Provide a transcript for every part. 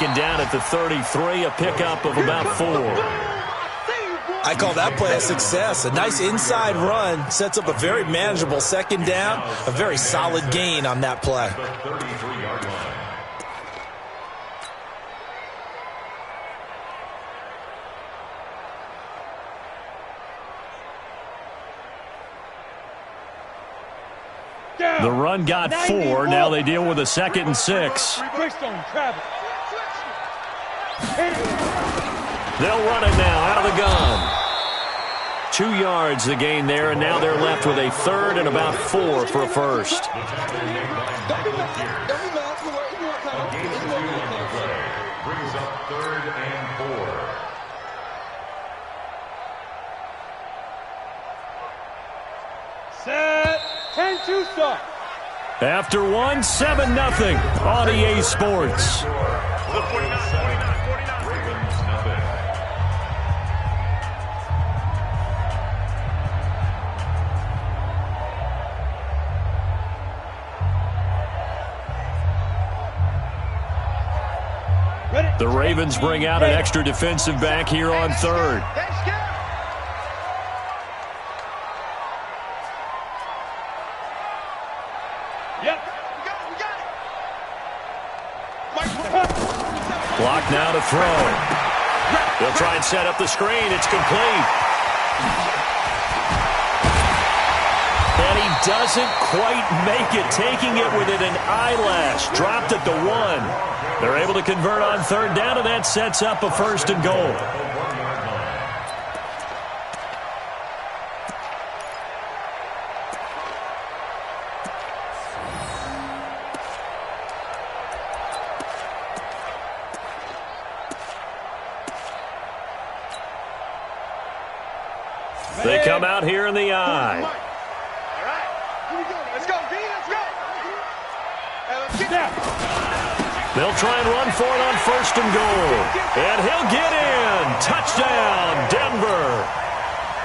second down at the 33, a pickup of about 4. I call that play a success. A nice inside run sets up a very manageable second down, a very solid gain on that play. The run got 4. Now they deal with a 2nd and 6. They'll run it now out of the gun. 2 yards the gain there, and now they're left with a 3rd and about 4 for a first. Brings up 3rd and 4. Set. 10-2 start. After 1, 7-0 on EA Sports. The Ravens bring out an extra defensive back here on 3rd. Block now to throw. They'll try and set up the screen. It's complete. And he doesn't quite make it, taking it within an eyelash. Dropped at the 1. They're able to convert on 3rd down, and that sets up a 1st and goal. They come out here in the eye. All right, here we go. Let's go, B. Let's go. They'll try and run for it on 1st and goal. And he'll get in. Touchdown, Denver.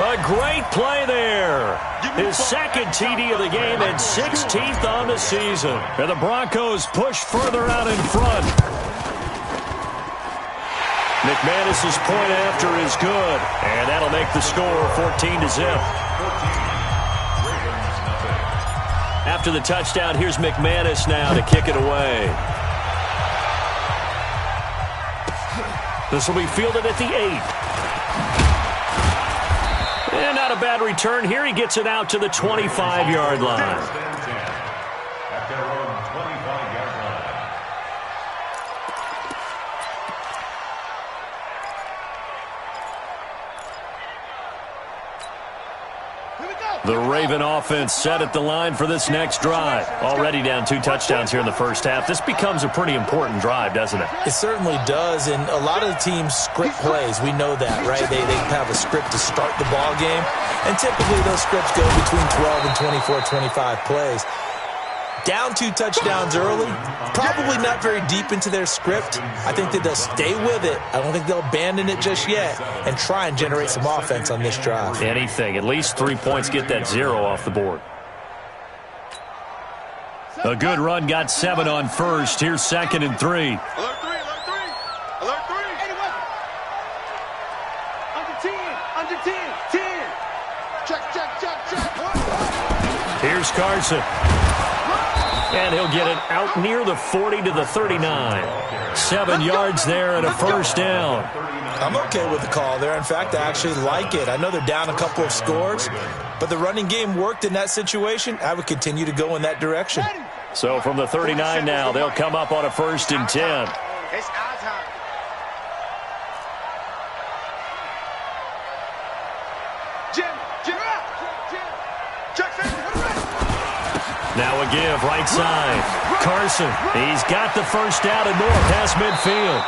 A great play there. His 2nd TD of the game and 16th on the season. And the Broncos push further out in front. McManus's point after is good, and that'll make the score 14-0. After the touchdown, here's McManus now to kick it away. This will be fielded at the 8. And not a bad return here. He gets it out to the 25-yard line. The Raven offense set at the line for this next drive. Already down 2 touchdowns here in the first half. This becomes a pretty important drive, doesn't it? It certainly does, and a lot of the teams script plays. We know that, right? They have a script to start the ball game, and typically those scripts go between 12 and 24, 25 plays. Down 2 touchdowns early, probably not very deep into their script. I think that they'll stay with it. I don't think they'll abandon it just yet and try and generate some offense on this drive. Anything. At least 3 points, get that 0 off the board. A good run got 7 on 1st. Here's 2nd and 3. Alert 3, alert 3. Alert 3. Under 10, 10. Check. Here's Carson. And he'll get it out near the 40 to the 39. 7 yards there and a 1st down. I'm okay with the call there. In fact, I actually like it. I know they're down a couple of scores, but the running game worked in that situation. I would continue to go in that direction. So from the 39 now, they'll come up on a 1st and 10. It's our time. Jim. Now a give, right side. Carson, he's got the 1st down and more past midfield.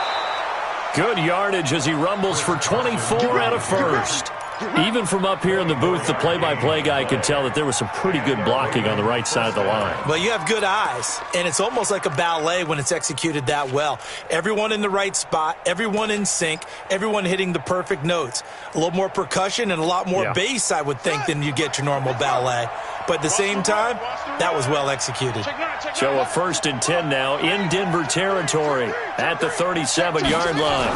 Good yardage as he rumbles for 24 and a 1st. Even from up here in the booth, the play-by-play guy could tell that there was some pretty good blocking on the right side of the line. Well, you have good eyes, and it's almost like a ballet when it's executed that well. Everyone in the right spot, everyone in sync, everyone hitting the perfect notes. A little more percussion and a lot more bass, I would think, than you get your normal ballet. But at the same time, that was well executed. So a 1st and 10 now in Denver territory at the 37-yard line.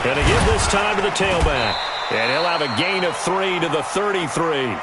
Going to give this time to the tailback. And he'll have a gain of 3 to the 33.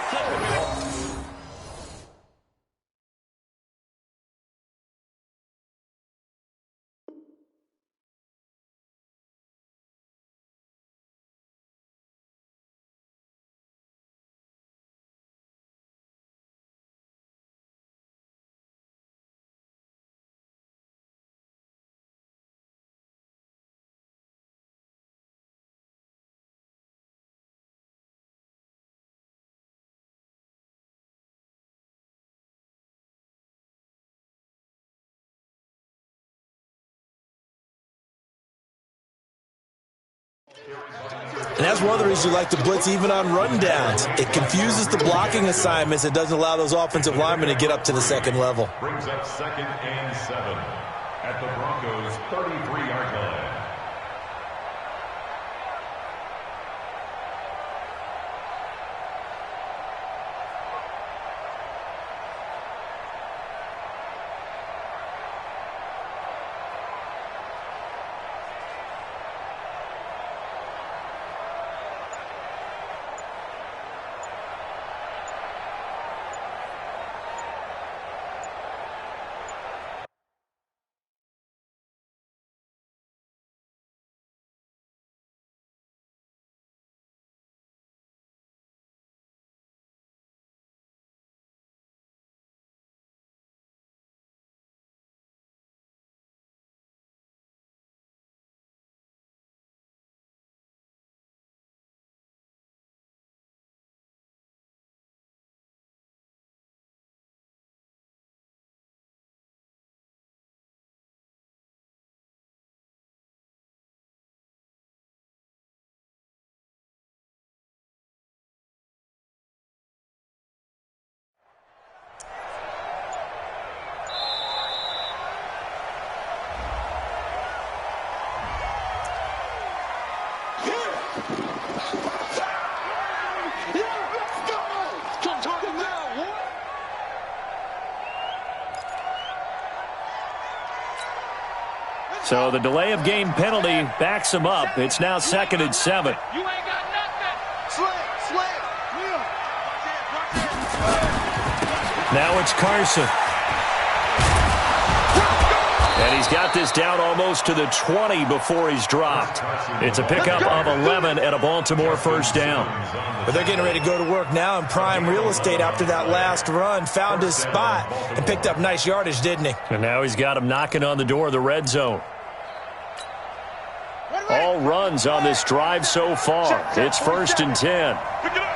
And that's one of the reasons you like to blitz even on rundowns. It confuses the blocking assignments. It doesn't allow those offensive linemen to get up to the second level. Brings up 2nd and 7 at the Broncos' 33-yard line. So the delay of game penalty backs him up. It's now 2nd and 7. You ain't got nothing. Slam. Now it's Carson. And he's got this down almost to the 20 before he's dropped. It's a pickup of 11 and a Baltimore 1st down. But they're getting ready to go to work now in prime real estate after that last run. Found his spot and picked up nice yardage, didn't he? And now he's got him knocking on the door of the red zone. All runs on this drive so far. It's 1st and 10. Pick it up.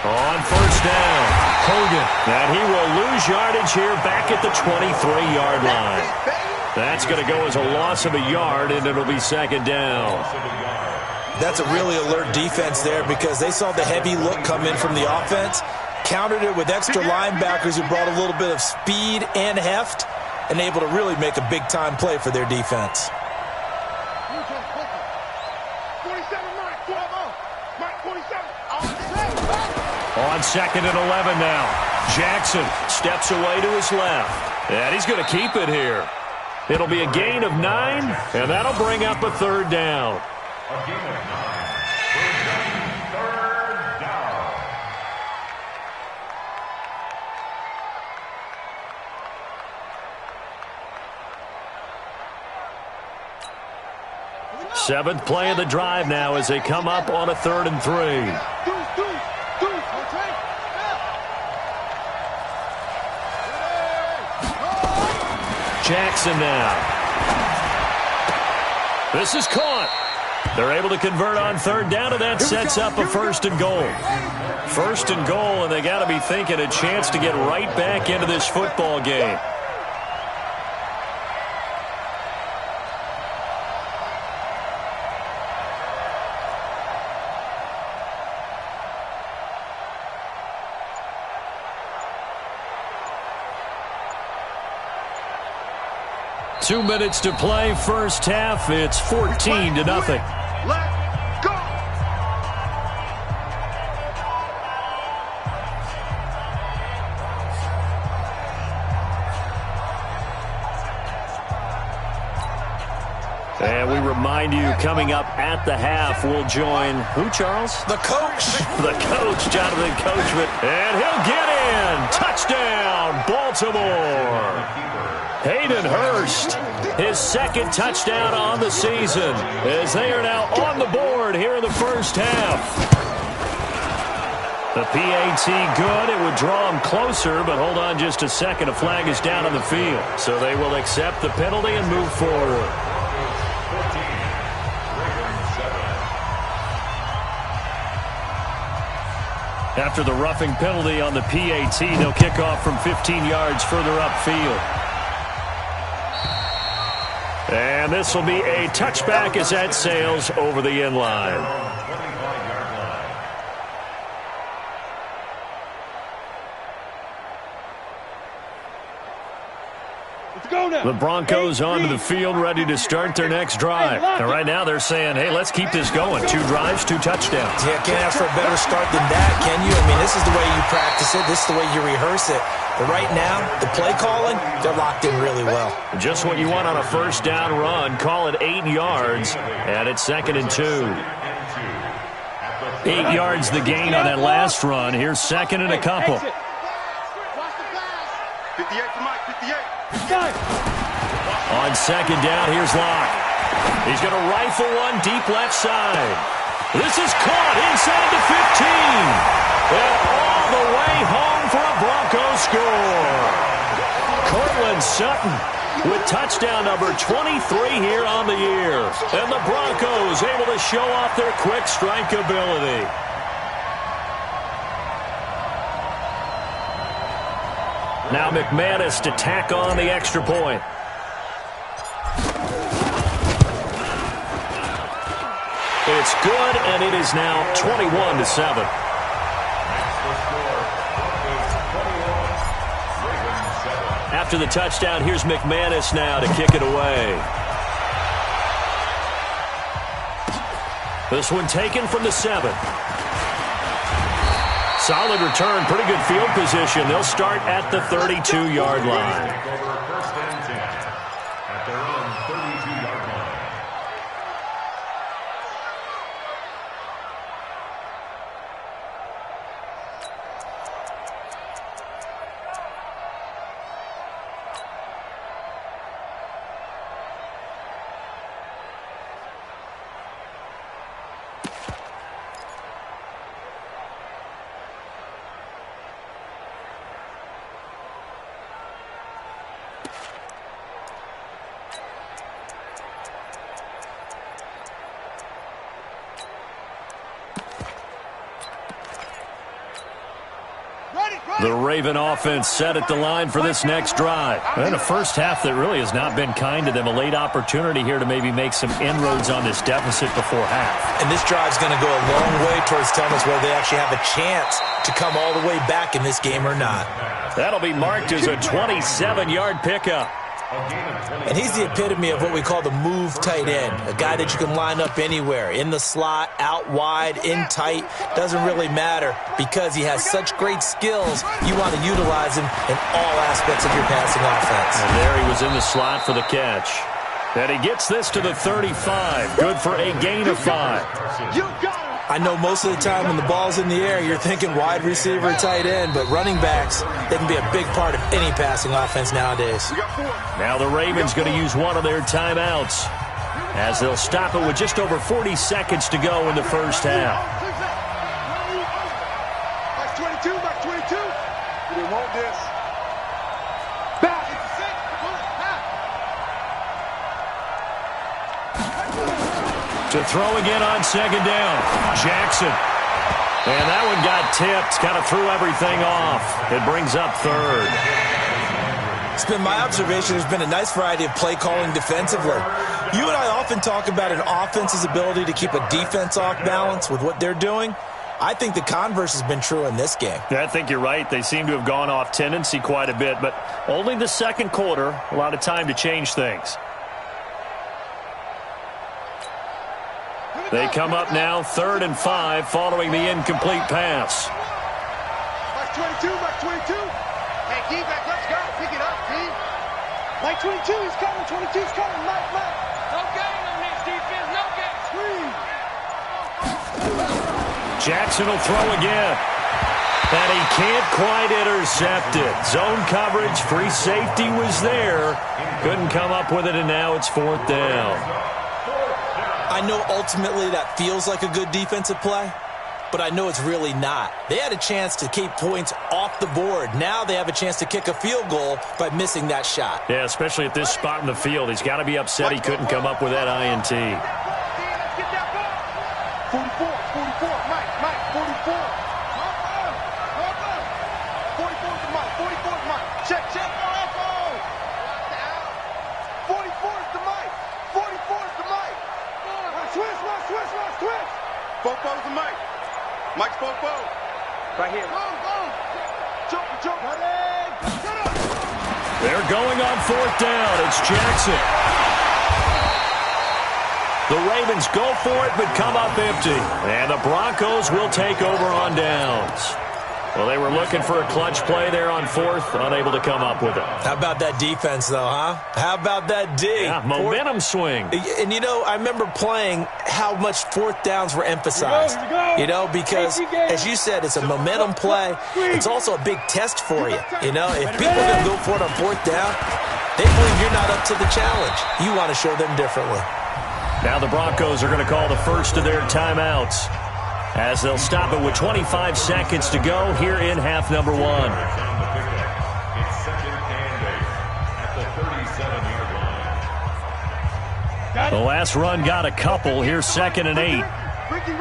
On 1st down, Hogan. And he will lose yardage here back at the 23-yard line. That's going to go as a loss of a yard, and it'll be 2nd down. That's a really alert defense there because they saw the heavy look come in from the offense, countered it with extra linebackers who brought a little bit of speed and heft, and able to really make a big-time play for their defense. On 2nd and 11 now. Jackson steps away to his left. And he's going to keep it here. It'll be a gain of 9, and that'll bring up a 3rd down. A gain of 9. Third down. Seventh play of the drive now as they come up on a 3rd and 3. Jackson now. This is caught. They're able to convert on 3rd down, and that sets up a 1st and goal. 1st and goal, and they got to be thinking a chance to get right back into this football game. 2 minutes to play, first half. It's 14-0. Let's go! And we remind you, coming up at the half, we'll join who, Charles? The coach. The coach, Jonathan Coachman. And he'll get in. Touchdown, Baltimore. Hayden Hurst, his second touchdown on the season, as they are now on the board here in the first half. The PAT good. It would draw him closer, but hold on just a second. A flag is down on the field. So they will accept the penalty and move forward. After the roughing penalty on the PAT, they'll kick off from 15 yards further upfield. And this will be a touchback as that sails over the end line. The Broncos onto the field, ready to start their next drive. And right now they're saying, hey, let's keep this going. 2 drives, 2 touchdowns. Yeah, can't ask for a better start than that, can you? I mean, this is the way you practice it. This is the way you rehearse it. But right now, the play calling, they're locked in really well. Just what you want on a first down run. Call it 8 yards, and it's 2nd and 2. 8 yards the gain on that last run. Here's 2nd and a couple. 58 for Mike, 58. On 2nd down, here's Locke. He's going to rifle one deep left side. This is caught inside the 15. And all the way home for a Broncos score. Cortland Sutton with touchdown number 23 here on the year. And the Broncos able to show off their quick strike ability. Now McManus to tack on the extra point. It's good, and it is now 21-7. After the touchdown, here's McManus now to kick it away. This one taken from the 7. Solid return, pretty good field position. They'll start at the 32-yard line. First and 10 at their own 32-yard line. The Raven offense set at the line for this next drive. And a first half that really has not been kind to them. A late opportunity here to maybe make some inroads on this deficit before half. And this drive's going to go a long way towards telling us whether they actually have a chance to come all the way back in this game or not. That'll be marked as a 27-yard pickup. And he's the epitome of what we call the move tight end, a guy that you can line up anywhere, in the slot, out wide, in tight, doesn't really matter because he has such great skills. You want to utilize him in all aspects of your passing offense. And there he was in the slot for the catch. And he gets this to the 35, good for a gain of 5. You got it. I know most of the time when the ball's in the air, you're thinking wide receiver, tight end, but running backs, they can be a big part of any passing offense nowadays. Now the Ravens going to use one of their timeouts as they'll stop it with just over 40 seconds to go in the first half. Max 22, Max 22. You didn't want this. Back. To throw again on 2nd down. Jackson. And that one got tipped. Kind of threw everything off. It brings up 3rd. It's been my observation there's been a nice variety of play calling defensively. You and I often talk about an offense's ability to keep a defense off balance with what they're doing. I think the converse has been true in this game. Yeah, I think you're right. They seem to have gone off tendency quite a bit, but only the second quarter, a lot of time to change things. They come up now 3rd and 5 following the incomplete pass. Mike 22, Mike 22. Hey, D-back, let's go. Pick it up, D. Mike 22, he's coming. 22's coming. Mike. No game on this defense. No game. Screen. Jackson will throw again. And he can't quite intercept it. Zone coverage, free safety was there. Couldn't come up with it, and now it's 4th down. I know ultimately that feels like a good defensive play, but I know it's really not. They had a chance to keep points off the board. Now they have a chance to kick a field goal by missing that shot. Yeah, especially at this spot in the field. He's got to be upset he couldn't come up with that INT. 44, Mike, 44. 44 to Mike, 44 to Mike. Check, oh, 44 to Mike, 44 to Mike. Switch. Fofo to Mike. Mike's Fofo. Right here. Jump. They're going on 4th down. It's Jackson. The Ravens go for it, but come up empty. And the Broncos will take over on downs. Well, they were looking for a clutch play there on 4th, unable to come up with it. How about that defense, though, huh? How about that D? Yeah, momentum swing. And, I remember playing how much 4th downs were emphasized. Because, as you said, it's a momentum play. It's also a big test for you. If people are going to go for it on 4th down, they believe you're not up to the challenge. You want to show them differently. Now the Broncos are going to call the first of their timeouts, as they'll stop it with 25 seconds to go here in half number 1. It's 2nd and 8 at the 37-yard line. The last run got a couple. Here's 2nd and 8. Ricky.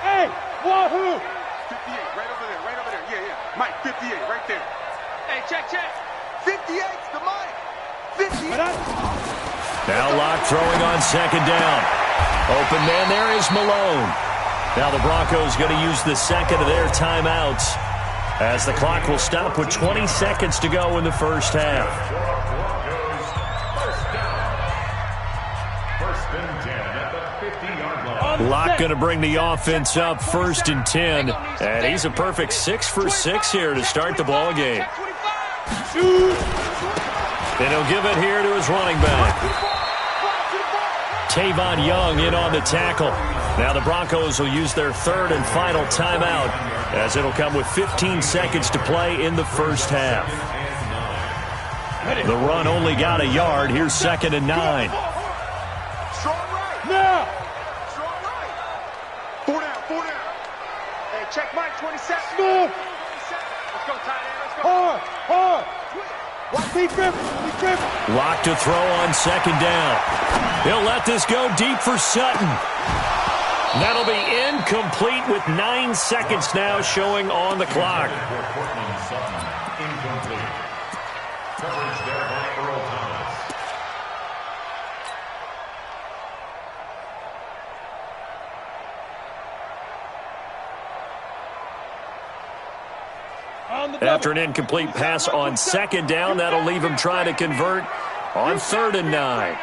Hey, wahoo! 58, right over there. Yeah. Mike, 58, right there. Hey, check. 58's the Mike. 58. Now Locke throwing on 2nd down. Open man there is Malone. Now the Broncos going to use the second of their timeouts, as the clock will stop with 20 seconds to go in the first half. First and 10 at the 50-yard line. Locke going to bring the offense up 1st and 10, and he's a perfect 6 for 6 here to start the ball game. And he'll give it here to his running back. Tavon Young in on the tackle. Now the Broncos will use their 3rd and final timeout, as it'll come with 15 seconds to play in the first half. The run only got a yard. Here's 2nd and 9. Strong right. Now. Strong right. 4 down. Hey, check Mike, 27. Let's go, tight end. Let's go. Hard. Watch me grip. Locke to throw on 2nd down. He'll let this go deep for Sutton. That'll be incomplete with 9 seconds now showing on the clock. Incomplete. Coverage there by Earl Thomas. After an incomplete pass on 2nd down, that'll leave him trying to convert on 3rd and 9.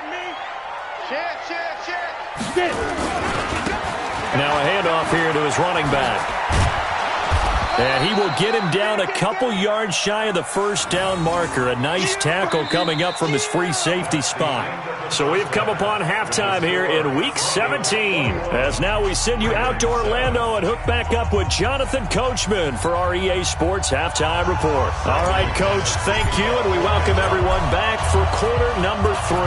Now a handoff here to his running back. And he will get him down a couple yards shy of the first down marker. A nice tackle coming up from his free safety spot. So we've come upon halftime here in Week 17. As now we send you out to Orlando and hook back up with Jonathan Coachman for our EA Sports Halftime Report. All right, Coach, thank you, and we welcome everyone back for quarter number 3.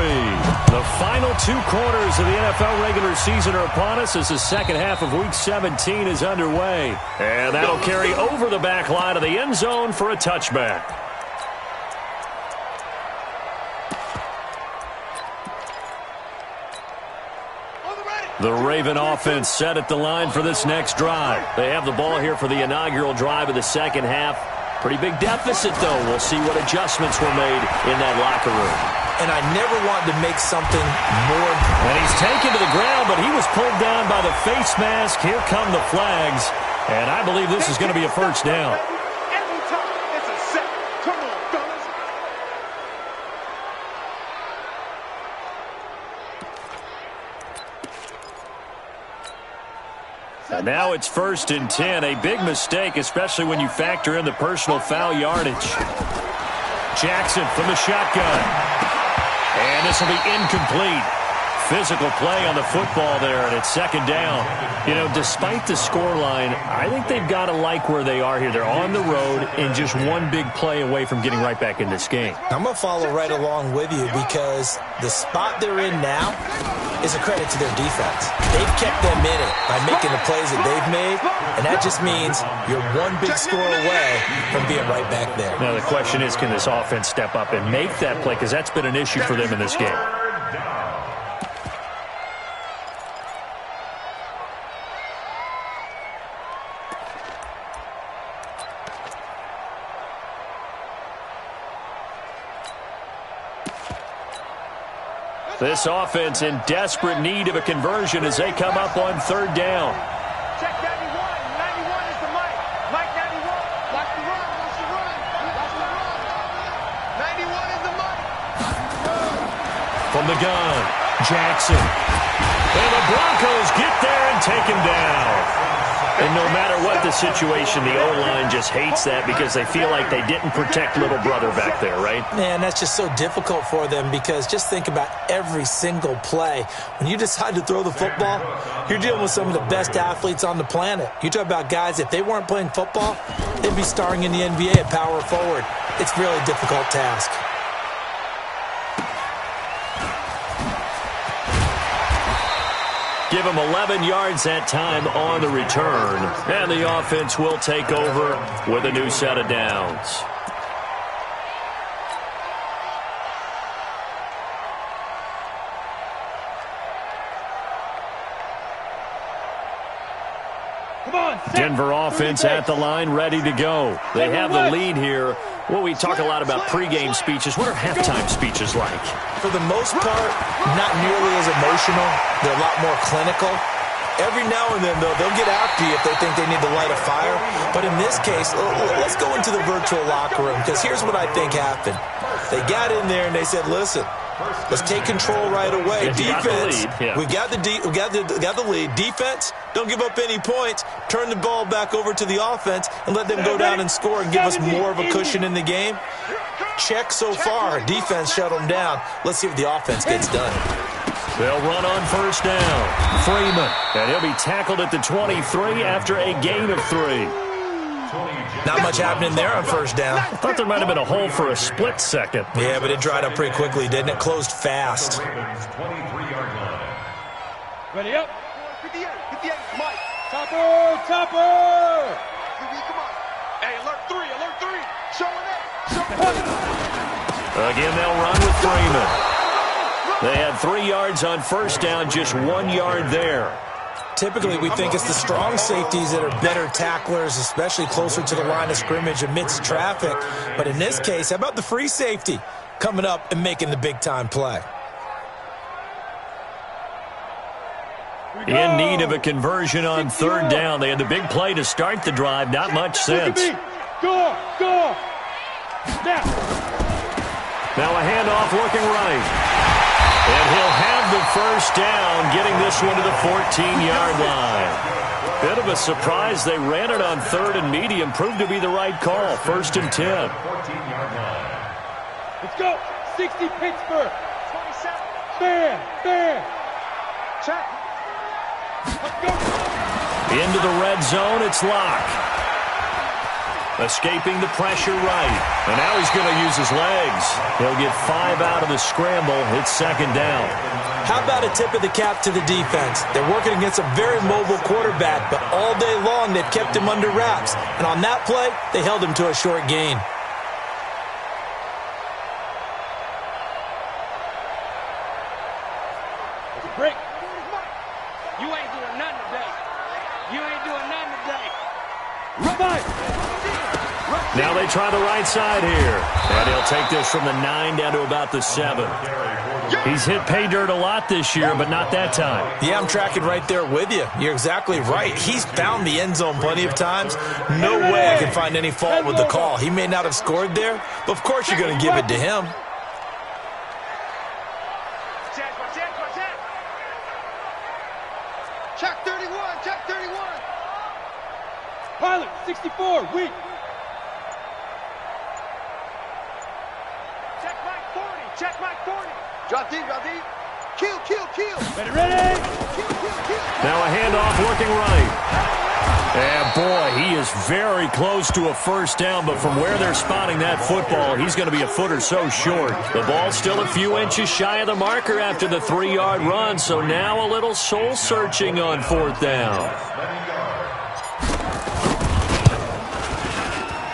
The final 2 quarters of the NFL regular season are upon us as the second half of Week 17 is underway. And that'll carry over the back line of the end zone for a touchback. The Raven offense set at the line for this next drive. They have the ball here for the inaugural drive of the second half. Pretty big deficit, though. We'll see what adjustments were made in that locker room. And I never wanted to make something more. And he's taken to the ground, but he was pulled down by the face mask. Here come the flags. And I believe this is going to be a first down. Every time it's a set. Come on, fellas. And now it's 1st and 10. A big mistake, especially when you factor in the personal foul yardage. Jackson from the shotgun. And this will be incomplete. Physical play on the football there, and it's 2nd down. You know, despite the scoreline, I think they've got to like where they are here. They're on the road and just one big play away from getting right back in this game. I'm going to follow right along with you because the spot they're in now is a credit to their defense. They've kept them in it by making the plays that they've made, and that just means you're one big score away from being right back there. Now the question is, can this offense step up and make that play? Because that's been an issue for them in this game. This offense in desperate need of a conversion as they come up on 3rd down. Check 91. 91 is the mic. Mike 91. Watch the run. Watch the run. Watch the run. 91 is the mic. From the gun, Jackson. And the Broncos get there and take him down. And no matter what the situation, the O-line just hates that because they feel like they didn't protect little brother back there, right? Man, that's just so difficult for them because just think about every single play. When you decide to throw the football, you're dealing with some of the best athletes on the planet. You talk about guys, if they weren't playing football, they'd be starring in the NBA at power forward. It's a really difficult task. Give him 11 yards that time on the return. And the offense will take over with a new set of downs. Denver offense at the line, ready to go. They have the lead here. Well, we talk a lot about pregame speeches. What are halftime speeches like? For the most part, not nearly as emotional. They're a lot more clinical. Every now and then, though, they'll get after you if they think they need to light a fire. But in this case, let's go into the virtual locker room, because here's what I think happened. They got in there and they said, listen, let's take control right away. Defense, we got the lead. Defense, don't give up any points. Turn the ball back over to the offense and let them go down and score and give us more of a cushion in the game. Check so far. Defense shut them down. Let's see what the offense gets done. They'll run on 1st down. Freeman, and he'll be tackled at the 23 after a gain of 3. Not much happening there on 1st down. I thought there might have been a hole for a split second. Yeah, but it dried up pretty quickly, didn't it? Closed fast. Ready up. 58, 58, Mike. Topper, topper. Come on. Hey, alert 3, alert 3. Showing it. Again, they'll run with Freeman. They had 3 yards on 1st down, just 1 yard there. Typically, we think it's the strong safeties that are better tacklers, especially closer to the line of scrimmage amidst traffic. But in this case, how about the free safety coming up and making the big-time play? In need of a conversion on 3rd down. They had the big play to start the drive. Not much sense. Go, go. Now a handoff looking right. And he'll have the 1st down, getting this one to the 14-yard line. Bit of a surprise. They ran it on 3rd and medium. Proved to be the right call. 1st and 10. Let's go. 60 Pittsburgh. 27. Bam, bam. Check. Let's go. Into the red zone. It's Locke. Escaping the pressure right. And now he's going to use his legs. He'll get 5 out of the scramble. It's 2nd down. How about a tip of the cap to the defense? They're working against a very mobile quarterback, but all day long they've kept him under wraps. And on that play, they held him to a short gain. Break. You ain't doing nothing today. You ain't doing nothing today. Run by. Run. Now they try the right side here. And he'll take this from the 9 down to about the 7. He's hit pay dirt a lot this year, but not that time. Yeah, I'm tracking right there with you. You're exactly right. He's found the end zone plenty of times. No way I can find any fault with the call. He may not have scored there, but of course you're going to give it to him. Check 31, check 31. Pilot, 64, weak. Check Mike 40, check Mike 40. Drop deep, drop deep. Kill, kill, kill. Ready, ready. Kill, kill, kill. Now a handoff looking right. And boy, he is very close to a first down, but from where they're spotting that football, he's going to be a foot or so short. The ball's still a few inches shy of the marker after the 3-yard run, so now a little soul-searching on 4th down.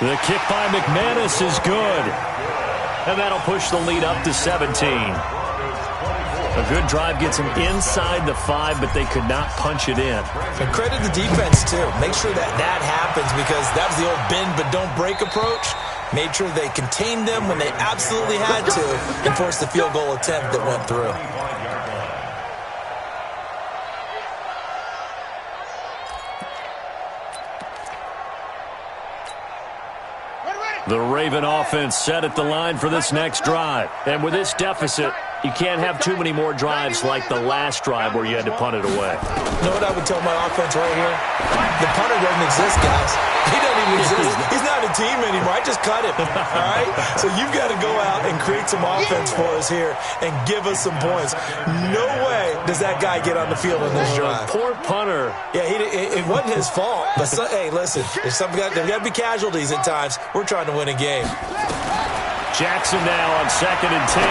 The kick by McManus is good. And that'll push the lead up to 17. A good drive gets him inside the 5, but they could not punch it in. And credit the defense, too. Make sure that happens, because that was the old bend but don't break approach. Made sure they contained them when they absolutely had to and forced the field goal attempt that went through. The Raven offense set at the line for this next drive. And with this deficit, you can't have too many more drives like the last drive where you had to punt it away. You know what I would tell my offense right here? The punter doesn't exist, guys. He doesn't even exist. He's not a team anymore. I just cut him, all right? So you've got to go out and create some offense for us here and give us some points. No way does that guy get on the field on this drive. Poor punter. Yeah, it wasn't his fault. But, hey, listen, there's got to be casualties at times. We're trying to win a game. Jackson now on 2nd and 10.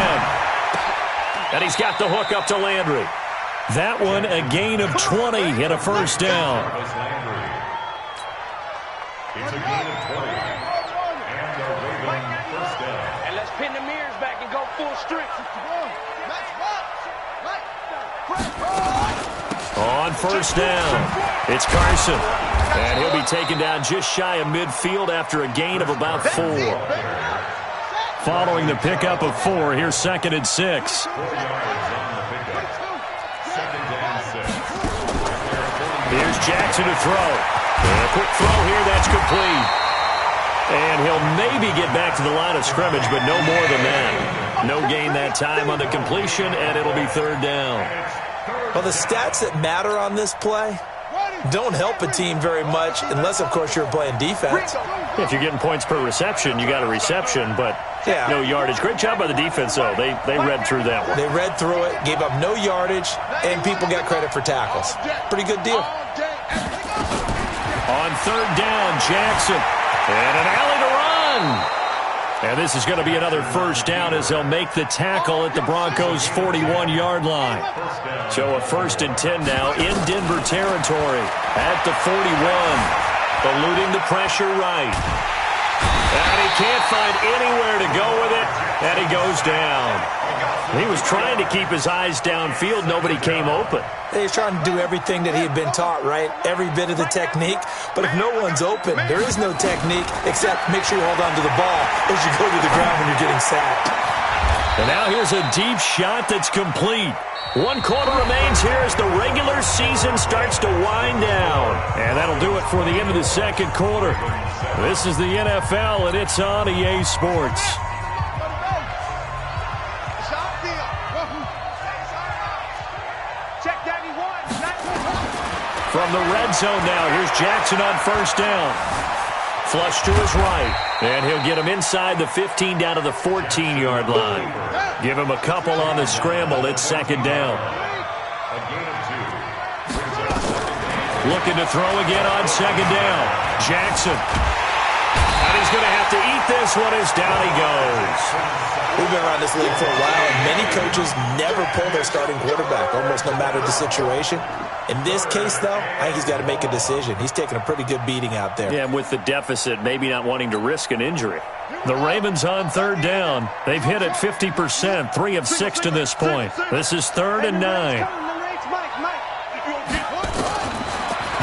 And he's got the hook up to Landry. That one a gain of 20 and a first down. It's a gain of 20. And the Raven first down. And let's pin the mirrors back and go full strength. On first down, it's Carson. And he'll be taken down just shy of midfield after a gain of about 4. Following the pickup of 4, here's 2nd and 6. Here's Jackson to throw. And a quick throw here, that's complete. And he'll maybe get back to the line of scrimmage, but no more than that. No gain that time on the completion, and it'll be 3rd down. Well, the stats that matter on this play don't help a team very much unless, of course, you're playing defense. If you're getting points per reception, you got a reception, but no yardage. Great job by the defense, though. They read through that one. They read through it, gave up no yardage, and people got credit for tackles. Pretty good deal. On 3rd down, Jackson. And an alley to run. And this is going to be another first down as they'll make the tackle at the Broncos' 41-yard line. So a 1st and 10 now in Denver territory at the 41. Eluding the pressure right. And he can't find anywhere to go with it, and he goes down. He was trying to keep his eyes downfield. Nobody came open. He's trying to do everything that he had been taught, right? Every bit of the technique. But if no one's open, there is no technique except make sure you hold on to the ball as you go to the ground when you're getting sacked. And now here's a deep shot that's complete. 1 quarter remains here as the regular season starts to wind down. And that'll do it for the end of the 2nd quarter. This is the NFL, and it's on EA Sports. From the red zone now, here's Jackson on 1st down. Flush to his right, and he'll get him inside the 15 down to the 14-yard line. Give him a couple on the scramble. It's 2nd down. Looking to throw again on 2nd down. Jackson. And he's going to have to eat this one as down he goes. We've been around this league for a while, and many coaches never pull their starting quarterback, almost no matter the situation. In this case, though, I think he's got to make a decision. He's taking a pretty good beating out there. Yeah, and with the deficit, maybe not wanting to risk an injury. The Ravens on 3rd down. They've hit it 50%, 3 of 6 to this point. This is 3rd and 9.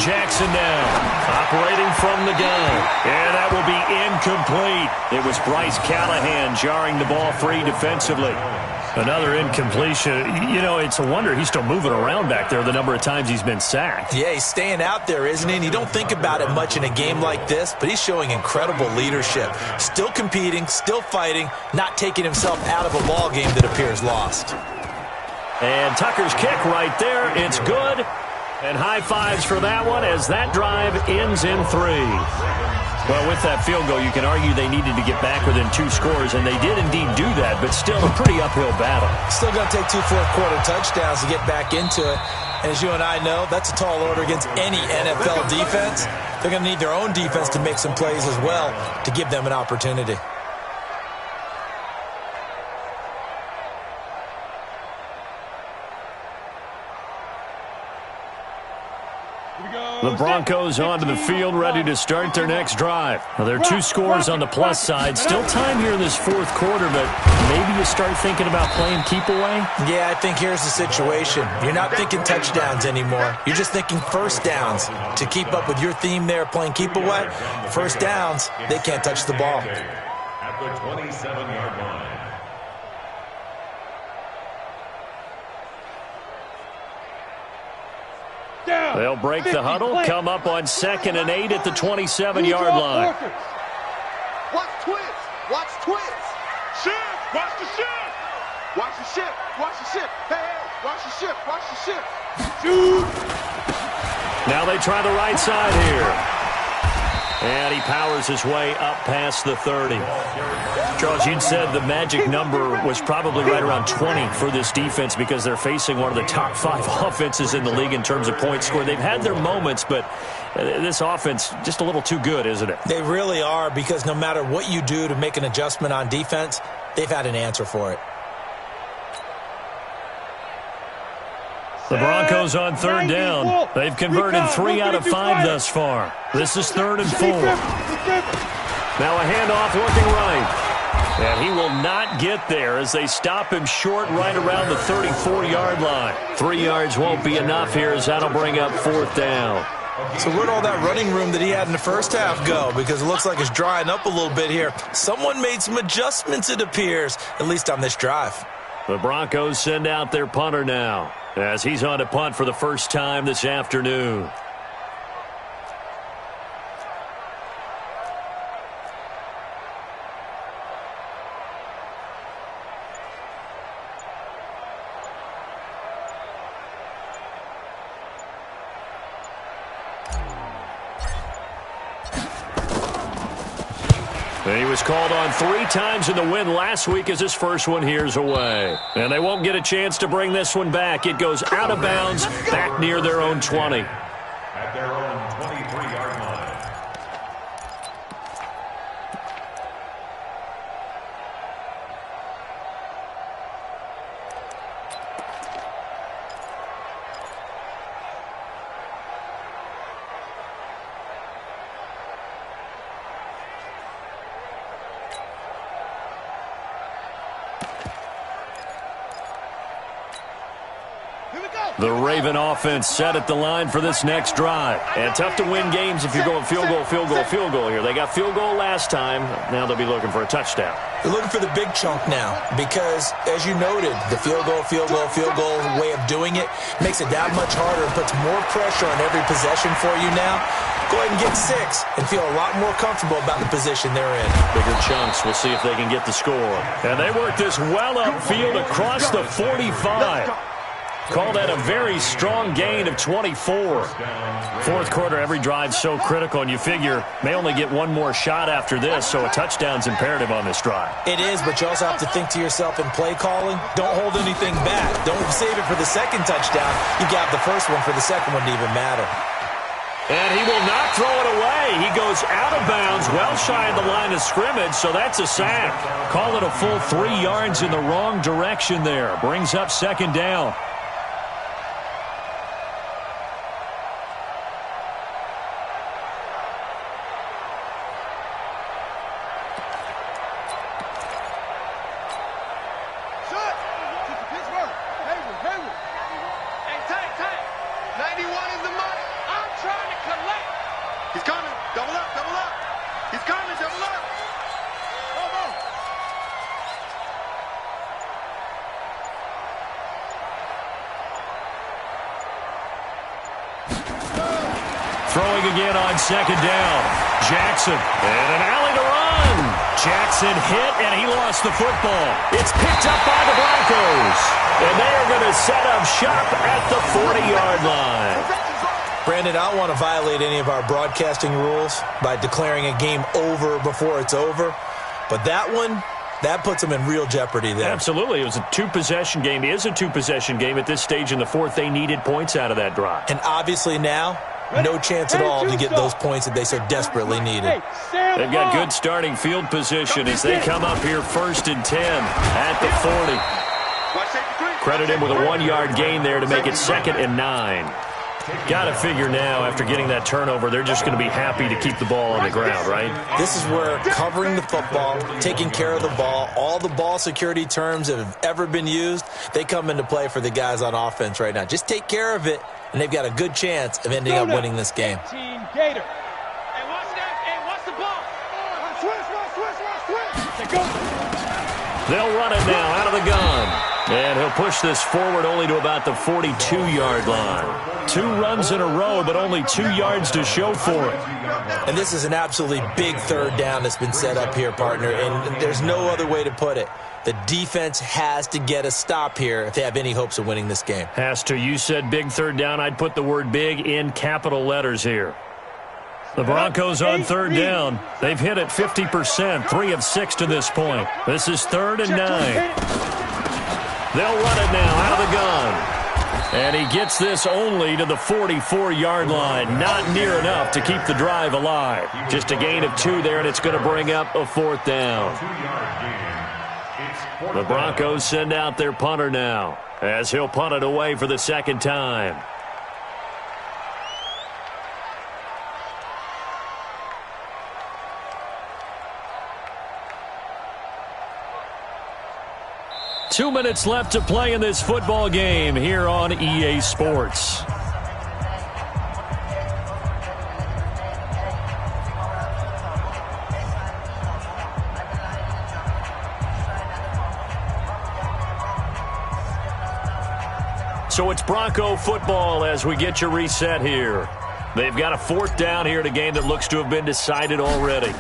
Jackson now. Operating from the gun. And that will be incomplete. It was Bryce Callahan jarring the ball free defensively. Another incompletion. You know, it's a wonder he's still moving around back there the number of times he's been sacked. Yeah, he's staying out there, isn't he? And you don't think about it much in a game like this, but he's showing incredible leadership. Still competing, still fighting, not taking himself out of a ball game that appears lost. And Tucker's kick right there. It's good. And high fives for that one as that drive ends in 3. Well, with that field goal, you can argue they needed to get back within 2 scores, and they did indeed do that, but still a pretty uphill battle. Still going to take 2 fourth-quarter touchdowns to get back into it. And as you and I know, that's a tall order against any NFL defense. They're going to need their own defense to make some plays as well to give them an opportunity. The Broncos onto the field, ready to start their next drive. Now, there are 2 scores on the plus side. Still time here in this 4th quarter, but maybe you start thinking about playing keep away? Yeah, I think here's the situation. You're not thinking touchdowns anymore. You're just thinking first downs. To keep up with your theme there, playing keep away, first downs, they can't touch the ball. At the 27-yard line. They'll break the huddle, come up on 2nd and 8 at the 27-yard line. Watch twist. Watch twist. Shift. Watch the shift. Watch the shift. Watch the shift. Hey, watch the shift. Watch the shift. Shoot. Now they try the right side here. And he powers his way up past the 30. Charles, you'd said the magic number was probably right around 20 for this defense because they're facing one of the top 5 offenses in the league in terms of points scored. They've had their moments, but this offense just a little too good, isn't it? They really are, because no matter what you do to make an adjustment on defense, they've had an answer for it. The Broncos on 3rd down. They've converted 3 out of 5 thus far. This is 3rd and 4. Now a handoff looking right. And he will not get there as they stop him short right around the 34-yard line. 3 yards won't be enough here as that'll bring up 4th down. So where'd all that running room that he had in the first half go? Because it looks like it's drying up a little bit here. Someone made some adjustments, it appears, at least on this drive. The Broncos send out their punter now as he's on to punt for the first time this afternoon. And he was called on 3 times in the win last week as his first one here's away. And they won't get a chance to bring this one back. It goes out of bounds back near their own 20. At their own 23-yard line. The Raven offense set at the line for this next drive. And tough to win games if you're going field goal, field goal, field goal here. They got field goal last time. Now they'll be looking for a touchdown. They're looking for the big chunk now because, as you noted, the field goal way of doing it makes it that much harder and puts more pressure on every possession for you now. Go ahead and get 6 and feel a lot more comfortable about the position they're in. Bigger chunks. We'll see if they can get the score. And they work this well upfield across the 45. Call that a very strong gain of 24. 4th quarter, every drive's so critical, and you figure may only get one more shot after this, so a touchdown's imperative on this drive. It is, but you also have to think to yourself in play calling, don't hold anything back. Don't save it for the second touchdown. You got the first one for the second one to even matter. And he will not throw it away. He goes out of bounds, well shy of the line of scrimmage, so that's a sack. Call it a full 3 yards in the wrong direction there. Brings up 2nd down. He's coming. Throwing again on second down. Jackson, and an alley to run. Jackson hit, and he lost the football. It's picked up by the Broncos. And they are going to set up shop at the 40-yard line. Brandon, I don't want to violate any of our broadcasting rules by declaring a game over before it's over. But that one, that puts them in real jeopardy there. Absolutely. It was a two-possession game. It is a two-possession game at this stage in the fourth. They needed points out of that drive. And obviously now, no chance at all to get those points that they so desperately needed. They've got good starting field position as they come up here 1st and 10 at the 40. Credit him with a 1-yard gain there to make it 2nd and 9. Got to figure now, after getting that turnover, they're just going to be happy to keep the ball on the ground, right? This is where covering the football, taking care of the ball, all the ball security terms that have ever been used, they come into play for the guys on offense right now. Just take care of it, and they've got a good chance of ending up winning this game. Gator. Hey, watch that. Hey, watch the ball. Switch. They'll run it now out of the gun. And he'll push this forward only to about the 42-yard line. 2 runs in a row, but only 2 yards to show for it. And this is an absolutely big third down that's been set up here, partner, and there's no other way to put it. The defense has to get a stop here if they have any hopes of winning this game. Has to. You said big third down. I'd put the word big in capital letters here. The Broncos on third down. They've hit it 50%, 3 of 6 to this point. This is 3rd and 9. They'll run it now out of the gun. And he gets this only to the 44-yard line. Not near enough to keep the drive alive. Just a gain of 2 there, and it's going to bring up a 4th down. The Broncos send out their punter now, as he'll punt it away for the 2nd time. Two minutes left to play in this football game here on EA Sports. So it's Bronco football as we get you reset here. They've got a 4th down here in a game that looks to have been decided already.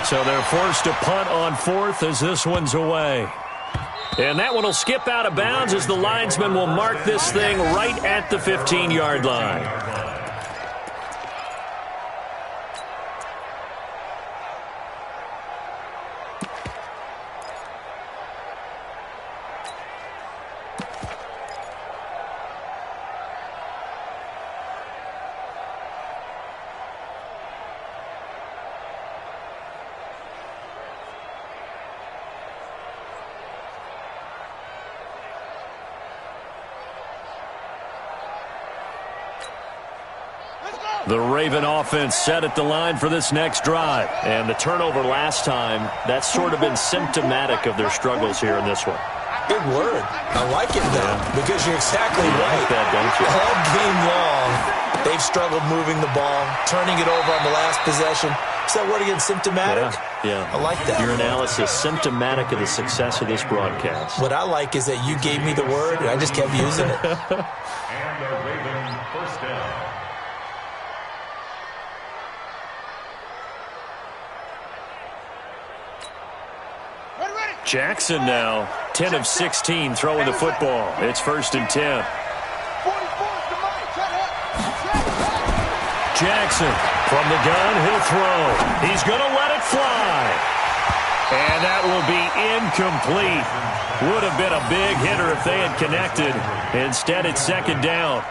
So they're forced to punt on 4th as this one's away. And that one will skip out of bounds as the linesman will mark this thing right at the 15-yard line. The Raven offense set at the line for this next drive. And the turnover last time, that's sort of been symptomatic of their struggles here in this one. Good word. I like it, though, because you're exactly right. Like that, don't you? All game long, they've struggled moving the ball, turning it over on the last possession. Is that word again, symptomatic? Yeah. I like that. Your analysis, symptomatic of the success of this broadcast. What I like is that you gave me the word, and I just kept using it. And the Raven 1st down. Jackson now, 10 of 16 throwing the football. It's 1st and 10. Jackson from the gun, he'll throw. He's going to let it fly. And that will be incomplete. Would have been a big hitter if they had connected. Instead, it's 2nd down.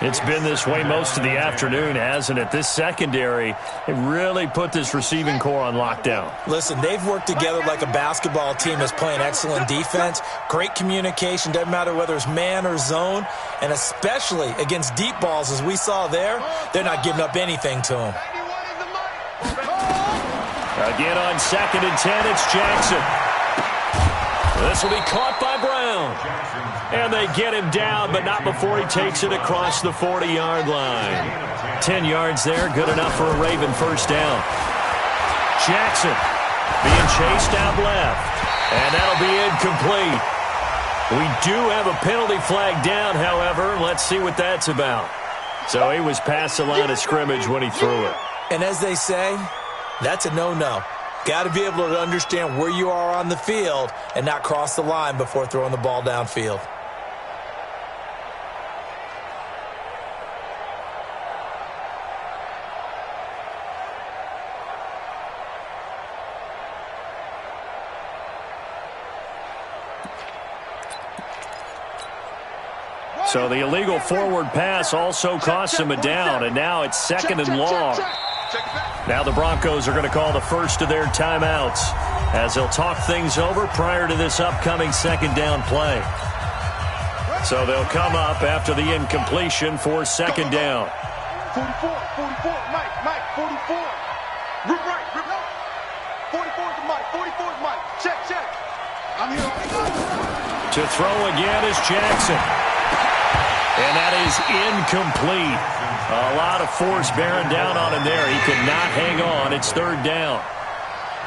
It's been this way most of the afternoon, hasn't it? This secondary, it really put this receiving core on lockdown. Listen, they've worked together like a basketball team that's playing excellent defense, great communication, doesn't matter whether it's man or zone, and especially against deep balls, as we saw there, they're not giving up anything to them. Again on 2nd and 10, it's Jackson. This will be caught by Brown. And they get him down, but not before he takes it across the 40-yard line. 10 yards there, good enough for a Raven 1st down. Jackson being chased out left. And that'll be incomplete. We do have a penalty flag down, however. Let's see what that's about. So he was past the line of scrimmage when he threw it. And as they say, that's a no-no. Got to be able to understand where you are on the field and not cross the line before throwing the ball downfield. So the illegal forward pass also cost him a down, and now it's 2nd and long. Now the Broncos are going to call the first of their timeouts as they'll talk things over prior to this upcoming 2nd down play. So they'll come up after the incompletion for 2nd down. 44, Mike, 44. Rip right, rip right. 44 is Mike, 44 is Mike. Check. I'm here. To throw again is Jackson. And that is incomplete. A lot of force bearing down on him there. He could not hang on. It's 3rd down.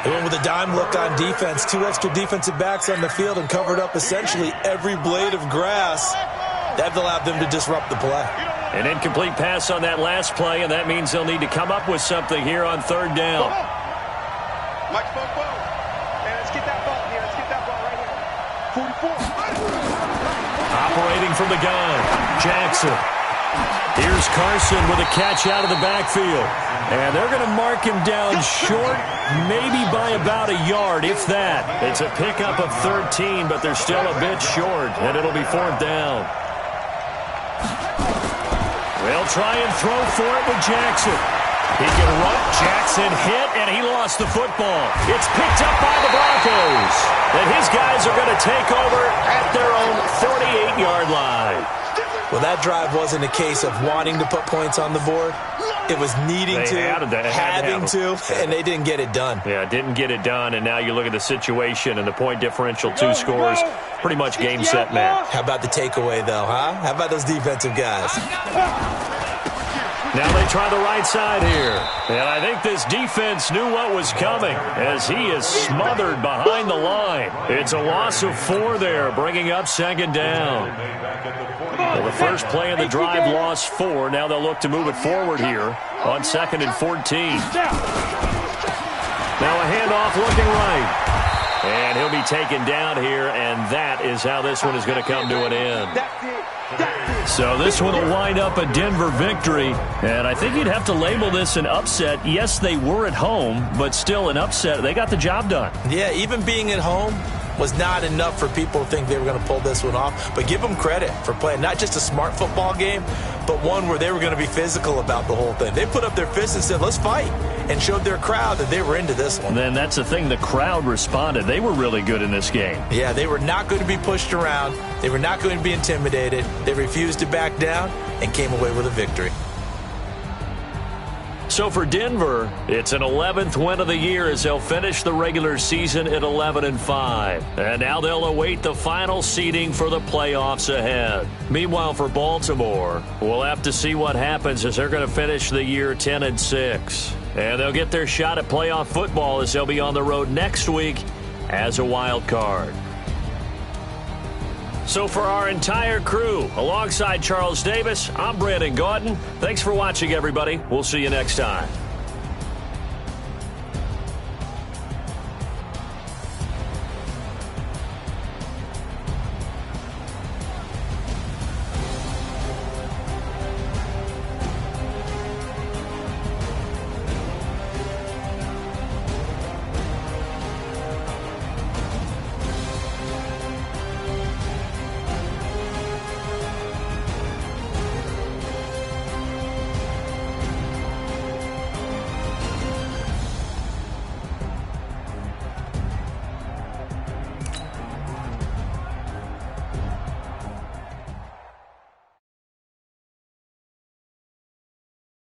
They went with a dime look on defense. 2 extra defensive backs on the field and covered up essentially every blade of grass. That allowed them to disrupt the play. An incomplete pass on that last play, and that means they'll need to come up with something here on 3rd down. Mike, hey, let's get that ball here. Let's get that ball right here. 44. Operating from the gun, Jackson. Here's Carson with a catch out of the backfield. And they're going to mark him down short, maybe by about a yard, if that. It's a pickup of 13, but they're still a bit short, and it'll be 4th down. They'll try and throw for it with Jackson. He can run. Jackson hit, and he lost the football. It's picked up by the Broncos. And his guys are going to take over at their own 48-yard line. Well, that drive wasn't a case of wanting to put points on the board. It was needing having to, and they didn't get it done. Yeah, didn't get it done, and now you look at the situation and the point differential, 2 scores, pretty much game, set, match. How about the takeaway, though, huh? How about those defensive guys? Now they try the right side here. And I think this defense knew what was coming as he is smothered behind the line. It's a loss of 4 there, bringing up 2nd down. Well, the first play of the drive lost 4. Now they'll look to move it forward here on 2nd and 14. Now a handoff looking right. And he'll be taken down here, and that is how this one is going to come to an end. So this one will wind up a Denver victory, and I think you'd have to label this an upset. Yes, they were at home, but still an upset. They got the job done. Yeah, even being at home was not enough for people to think they were going to pull this one off. But give them credit for playing not just a smart football game, but one where they were going to be physical about the whole thing. They put up their fists and said, let's fight, and showed their crowd that they were into this one. And then that's the thing, the crowd responded. They were really good in this game. Yeah, they were not going to be pushed around. They were not going to be intimidated. They refused to back down and came away with a victory. So for Denver, it's an 11th win of the year as they'll finish the regular season at 11-5. And now they'll await the final seeding for the playoffs ahead. Meanwhile, for Baltimore, we'll have to see what happens as they're going to finish the year 10-6. And they'll get their shot at playoff football as they'll be on the road next week as a wild card. So for our entire crew, alongside Charles Davis, I'm Brandon Gaudin. Thanks for watching, everybody. We'll see you next time.